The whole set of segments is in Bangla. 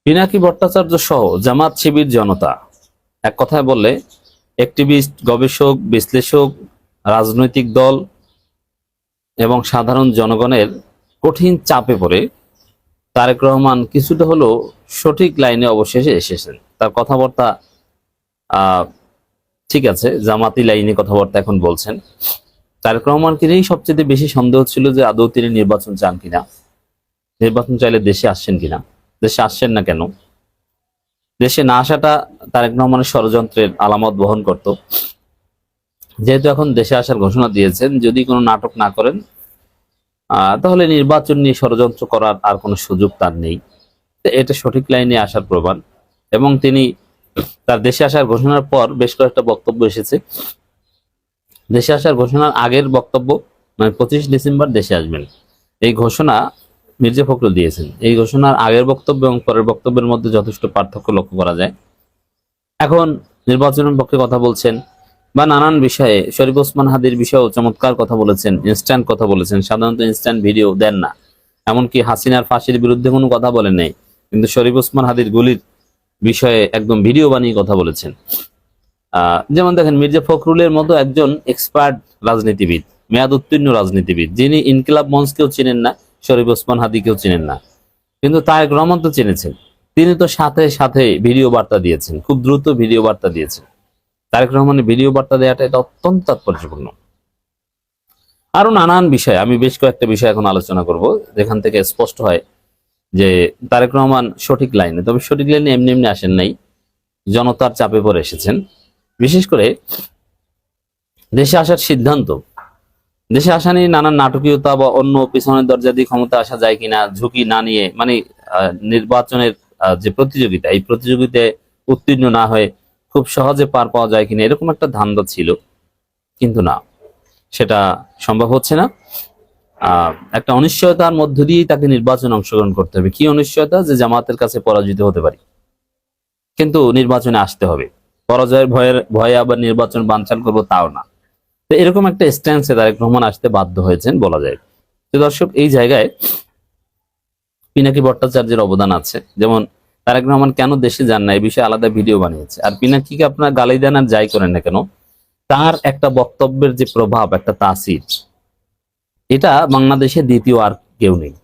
পিনাকি ভট্টাচার্য সহ জামাত শিবির জনতা, এক কথায় বললে অ্যাক্টিভিস্ট, গবেষক, বিশ্লেষক, রাজনৈতিক দল এবং সাধারণ জনগণের কঠিন চাপে পড়ে তারেক রহমান কিছুটা হলেও সঠিক লাইনে অবশেষে এসেছেন। তার কথাবার্তা ঠিক আছে, জামাতি লাইনে কথাবার্তা এখন বলছেন। তারেক রহমানকে নিয়েই সবচেয়ে বেশি সন্দেহ ছিল যে আদৌ তিনি নির্বাচন চান কিনা, নির্বাচন চাইলে দেশে আসছেন কিনা, দেশে আসছেন না কেন, দেশে না আসাটা তারেক রহমানের ষড়যন্ত্রের আলামত বহন করত। যেহেতু এখন দেশে আসার ঘোষণা দিয়েছেন, যদি কোনো নাটক না করেন তাহলে নির্বাচন নিয়ে ষড়যন্ত্র করার আর কোনো সুযোগ তার নেই। এটা সঠিক লাইনে আসার প্রমাণ। এবং তিনি তার দেশে আসার ঘোষণার পর বেশ কয়েকটা বক্তব্য এসেছে। দেশে আসার ঘোষণার আগের বক্তব্য, মানে 25 ডিসেম্বর দেশে আসবেন, এই ঘোষণা মির্জা ফখরুল দিয়েছেন। এই ঘোষণার আগের বক্তব্য এবং পরের বক্তব্যের মধ্যে যথেষ্ট পার্থক্য লক্ষ্য করা যায়। এখন নির্বাচনের পক্ষে কথা বলছেন বা নানান বিষয়ে, শরীফ ওসমান হাদির বিষয়েও চমৎকার কথা বলেছেন, ইনস্ট্যান্ট কথা বলেছেন। সাধারণত ইনস্ট্যান্ট ভিডিও দেন না, এমনকি হাসিনার ফাঁসির বিরুদ্ধে কোনো কথা বলেন নাই, কিন্তু শরীফ ওসমান হাদির গুলির বিষয়ে একদম ভিডিও বানিয়ে কথা বলেছেন। যেমন দেখেন, মির্জা ফখরুলের মতো একজন এক্সপার্ট রাজনীতিবিদ, মেয়াদ উত্তীর্ণ রাজনীতিবিদ, যিনি ইনকিলাব মঞ্চকেও চিনেন না, শরীফ ওসমান হাদিকেও চিনেন না, কিন্তু তারেক রহমান তো চিনেছেন। তিনি তো সাথে সাথে ভিডিও বার্তা দিয়েছেন, খুব দ্রুত ভিডিও বার্তা দিয়েছেন। তারেক রহমানের ভিডিও বার্তা দেওয়াটা এটা অত্যন্ত তাৎপর্যপূর্ণ। আরো নানান বিষয়, আমি বেশ কয়েকটা বিষয় এখন আলোচনা করব, যেখান থেকে স্পষ্ট হয় যে তারেক রহমান সঠিক লাইনে, তবে সঠিক লাইনে এমনি এমনি আসেন নাই, জনতার চাপে পড়ে এসেছেন। বিশেষ করে দেশে আসার সিদ্ধান্ত, দেশে আসা নিয়ে নানান নাটকীয়তা বা অন্য পিছনের দরজা দিয়ে ক্ষমতা আসা যায় কিনা ঝুঁকি না নিয়ে, মানে নির্বাচনের যে প্রতিযোগিতা, এই প্রতিযোগিতায় উত্তীর্ণ না হয়ে খুব সহজে পার পাওয়া যায় কিনা, এরকম একটা ধান্দা ছিল। কিন্তু না, সেটা সম্ভব হচ্ছে না। একটা অনিশ্চয়তার মধ্য দিয়েই তাকে নির্বাচনে অংশগ্রহণ করতে হবে। কি অনিশ্চয়তা? যে জামাতের কাছে পরাজিত হতে পারি, কিন্তু নির্বাচনে আসতে হবে। পরাজয়ের ভয়ে আবার নির্বাচন বানচাল করবো তাও না। তো এরকম একটা স্ট্যান্সে তারেক রহমান আসতে বাধ্য হয়েছেন বলা যায়। তো দর্শক, এই জায়গায় পিনাকি ভট্টাচার্যের অবদান আছে। যেমন তারেক রহমান কেন দেশে যান না, এই বিষয়ে আলাদা ভিডিও বানিয়েছে। আর পিনাকিকে আপনার গালি দেন আর যাই করেন না কেন, তার একটা বক্তব্যের যে প্রভাব, একটা তাসির, এটা বাংলাদেশে দ্বিতীয় আর কেউ নেই।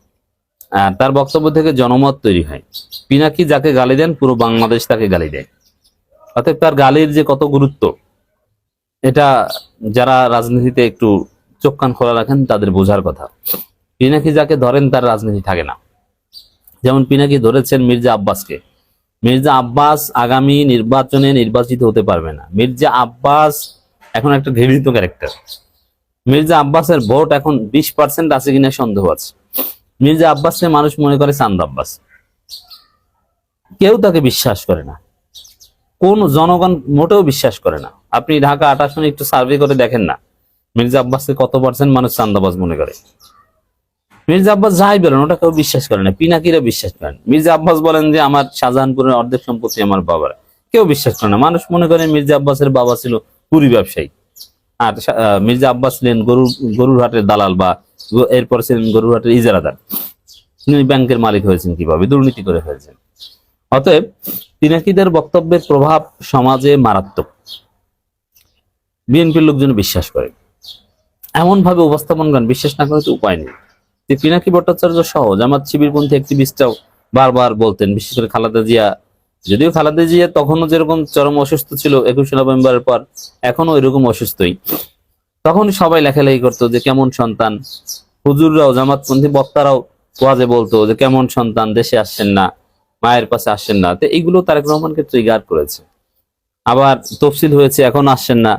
আর তার বক্তব্য থেকে জনমত তৈরি হয়। পিনাকি যাকে গালি দেন, পুরো বাংলাদেশ তাকে গালি দেয়। অতএব তার গালির যে কত গুরুত্ব, এটা যারা রাজনীতিতে একটু চোখ কান খোলা রাখেন তাদের বোঝার কথা। পিনাকি যাকে ধরেন তার রাজনীতি থাকে না। যেমন পিনাকি ধরেছেন মির্জা আব্বাসকে। মির্জা আব্বাস আগামী নির্বাচনে নির্বাচিত হতে পারবে না। মির্জা আব্বাস এখন একটা ঘৃণিত ক্যারেক্টার। মির্জা আব্বাসের ভোট এখন 20% আছে কিনা সন্দেহ আছে। মির্জা আব্বাসকে মানুষ মনে করে চান্দ আব্বাস। কেউ তাকে বিশ্বাস করে না, কোন জনগণ মোটেও বিশ্বাস করে না। আপনি ঢাকা 8 আসনে একটু সার্ভে করে দেখেন না, মির্জা আব্বাসকে কত পার্সেন্ট মানুষ চান্দাবাজ মনে করে। মির্জা আব্বাস যাই বলেন ওটা কেউ বিশ্বাস করে না, পিনাকিরা বিশ্বাস করেন। মির্জা আব্বাস বলেন যে আমার শাহজাহানপুরের অর্ধেক সম্পত্তি আমার বাবার, কেউ বিশ্বাস করে না। মানুষ মনে করেন মির্জা আব্বাসের বাবা ছিল পুরি ব্যবসায়ী, আর মির্জা আব্বাস ছিলেন গরুর হাটের দালাল, বা এরপর ছিলেন গরুর হাটের ইজারাদার। তিনি ব্যাংকের মালিক হয়েছেন কিভাবে? দুর্নীতি করে হয়েছেন। অতএব পিনাকিদের বক্তব্যের প্রভাব সমাজে মারাত্মক। বিএনপির লোকজন বিশ্বাস করে, এমন ভাবে উপস্থাপন করেন, বিশ্বাস না করে তো উপায় নেই। পিনাকি ভট্টাচার্য সহ জামাত শিবিরপন্থী অ্যাক্টিভিস্টরাও বারবার বলতেন, বিশেষ করে খালেদা জিয়া, যদিও খালেদা জিয়া তখনও যেরকম চরম অসুস্থ ছিল 21শে নভেম্বরের পর, এখনো এরকম অসুস্থই, তখন সবাই লেখালেখি করতো যে কেমন সন্তান। হুজুররাও, জামাতপন্থী বক্তারাও ওয়াজে বলতো যে কেমন সন্তান, দেশে আসছেন না, মায়ের পাশে আসছেন না। তো এইগুলো তারেক রহমানকে ট্রিগার করেছে। আবার তফসিল হয়েছে, এখন আসছেন না।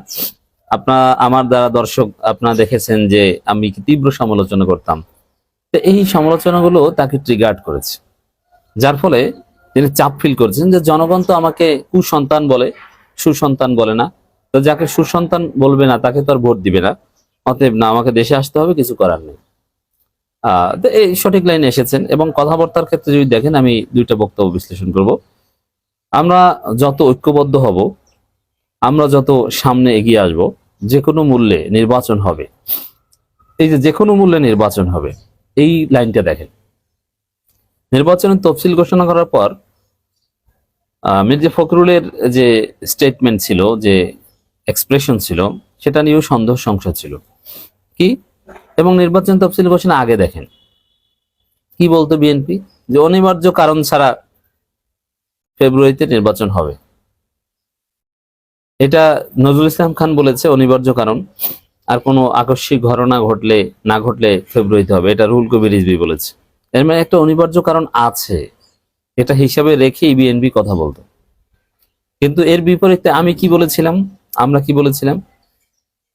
আমার দ্বারা দর্শক আপনারা দেখেছেন যে আমি তীব্র সমালোচনা করতাম। তো এই সমালোচনাগুলো তাকে ট্রিগার করেছে, যার ফলে তিনি চাপ ফিল করেছেন যে জনগণ তো আমাকে কুসন্তান বলে, সুসন্তান বলে না। তো যাকে সুসন্তান বলবে না তাকে তো আর ভোট দিবে না। অতএব না, আমাকে দেশে আসতে হবে, কিছু করার নেই। তো এই সঠিক লাইনে এসেছেন। এবং কথাবার্তার ক্ষেত্রে যদি দেখেন, আমি দুইটা বক্তব্য বিশ্লেষণ করব। আমরা যত ঐক্যবদ্ধ হব, আমরা যত সামনে এগিয়ে আসব, যে কোনো মূল্যে নির্বাচন হবে। এই যে কোনো মূল্যে নির্বাচন হবে, এই লাইনটা দেখেন। নির্বাচনের তফসিল ঘোষণা করার পর মির্জা ফখরুলের যে স্টেটমেন্ট ছিল, যে এক্সপ্রেশন ছিল, সেটা নিয়েও সন্দেহ সংশয় ছিল কি। এবং নির্বাচন তফসিল ঘোষণা আগে দেখেন কি বলতো বিএনপি, যে অনিবার্য কারণ ছাড়া ফেব্রুয়ারিতে নির্বাচন হবে। এটা নজরুল ইসলাম খান বলেছে অনিবার্য কারণ, আর কোনো আকস্মিক ঘটনা না ঘটলে ফেব্রুয়ারিতে হবে, এটা রুহুল কবির রিজভী বলেছে। এর মানে একটা অনিবার্য কারণ আছে, এটা হিসাবে রেখেই বিএনপি কথা বলতো। কিন্তু এর বিপরীতে আমরা কি বলেছিলাম,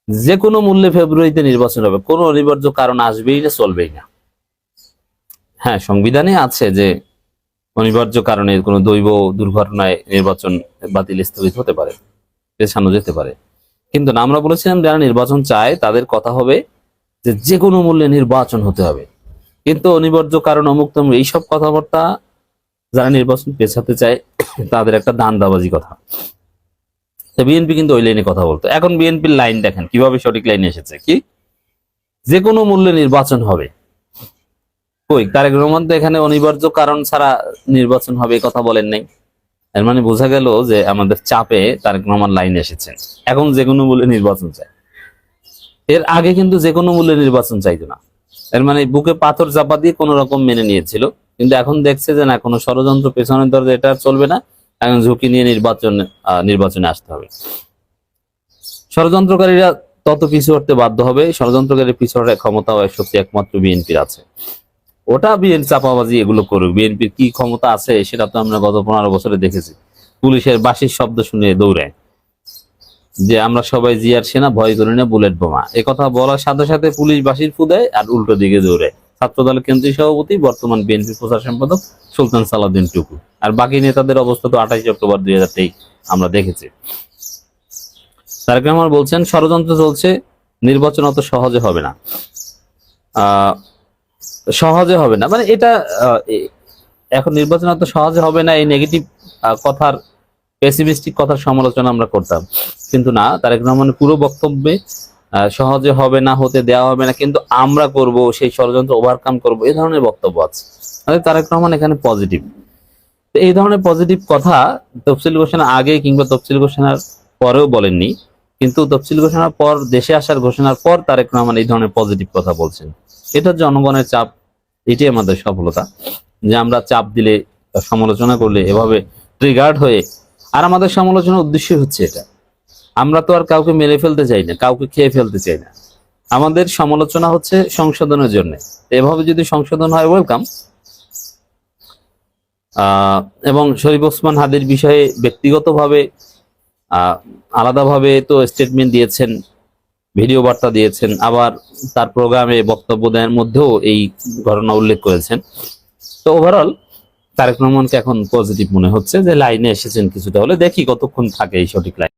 যে কোনো মূল্যে ফেব্রুয়ারিতে নির্বাচন হবে, কোনো অনিবার্য কারণ আসবেই না, চলবেই না। হ্যাঁ, সংবিধানে আছে যে অনিবার্য কারণে কোনো দৈব দুর্ঘটনায় নির্বাচন বাতিল স্থগিত হতে পারে, পেছানো যেতে পারে। কিন্তু না, আমরা বলেছিলাম যারা নির্বাচন চায় তাদের কথা হবে যে কোনো মূল্যে নির্বাচন হতে হবে। কিন্তু অনিবার্য কারণ অমুক তমুক এইসব কথাবার্তা যারা নির্বাচন পেছাতে চায় তাদের একটা ধান্দাবাজি কথা। বিএনপি কিন্তু ওই লাইনে কথা বলতো। এখন বিএনপির লাইন দেখেন কিভাবে সঠিক লাইনে এসেছে, কি যে কোনো মূল্যে নির্বাচন হবে। কই তারেক রহমান তো এখানে অনিবার্য কারণ ছাড়া নির্বাচন হবে এই কথা বলেন নাই। এর মানে বোঝা গেল যে আমাদের চাপে তারেক রহমান লাইনে এসেছেন, এখন যে কোনো মূল্যে নির্বাচন চায়। এর আগে কিন্তু যে কোনো মূল্যে নির্বাচন চাইতো না। এর মানে বুকে পাথর চাপা দিয়ে কোন রকম মেনে নিয়েছিল, কিন্তু এখন দেখছে যে না, কোনো ষড়যন্ত্র পেছনের দরজা, এটা আর চলবে না, এখন ঝুঁকি নিয়ে নির্বাচনে আসতে হবে। ষড়যন্ত্রকারীরা তত পিছু হটতে বাধ্য হবে। ষড়যন্ত্রকারীর পিছু হটার ক্ষমতা ও শক্তি একমাত্র বিএনপির আছে। ওটা বিএনপি চাপাবাজি এগুলো করুক, বিএনপির কি ক্ষমতা আছে সেটা তো আমরা গত 15 বছরে দেখেছি। পুলিশের বাঁশির শব্দ শুনে দৌড়ায়, যে আমরা সবাই জিয়ার সেনা, ভয় করি না বুলেট বোমা। এ কথা বলার সাথে সাথে পুলিশ বাঁশির ফু দেয় আর উল্টো দিকে দৌড়ায়। ছাত্রদলের কেন্দ্রীয় সভাপতি, বর্তমান বিএনপি প্রচার সম্পাদক সুলতান সালাউদ্দিন টুকু। আর বাকি নেতাদের অবস্থা তো 28 অক্টোবর 2023 আমরা দেখেছি। তারেক রহমান বলছেন ষড়যন্ত্র চলছে, নির্বাচন অত সহজে হবে না। সহজে হবে না মানে এটা এখন নির্বাচন অত সহজে হবে না, এই নেগেটিভ কথার, পেসিমিস্টিক কথার সমালোচনা আমরা করতাম। কিন্তু না, তারেক রহমানের পুরো বক্তব্যে সহজে হবে না, হতে দেওয়া হবে না, কিন্তু আমরা করব, সেই ষড়যন্ত্র ওভারকাম করব, এই ধরনের বক্তব্য আছে। তারেক রহমান এখানে পজিটিভ। এই ধরনের পজিটিভ কথা তফসিল ঘোষণার আগে কিংবা তফসিল ঘোষণার পরেও বলেননি, কিন্তু তফসিল ঘোষণার পর, দেশে আসার ঘোষণার পর তারেক রহমান এই ধরনের পজিটিভ কথা বলছেন। এটা জনগণের চাপ, এটাই আমাদের সফলতা, যে আমরা চাপ দিলে, সমালোচনা করলে এভাবে ট্রিগার্ড হয়ে। আর আমাদের সমালোচনার উদ্দেশ্য হচ্ছে এটা, আমরা তো আর কাউকে মেরে ফেলতে চাই না, কাউকে খেয়ে ফেলতে চাই না। আমাদের সমালোচনা হচ্ছে সংশোধনের জন্য। এভাবে যদি সংশোধন হয়, ওয়েলকাম। এবং শরীফ ওসমান হাদির বিষয়ে ব্যক্তিগতভাবে আলাদাভাবে তো স্টেটমেন্ট দিয়েছেন, ভিডিও বার্তা দিয়েছেন, আবার তার প্রোগ্রামে বক্তব্য দেওয়ার মধ্যেও এই ঘটনা উল্লেখ করেছেন। তো ওভারঅল তারেক রহমানকে এখন পজিটিভ মনে হচ্ছে, যে লাইনে এসেছেন কিছুটা হলে। দেখি কতক্ষণ থাকে এই সঠিক লাইন।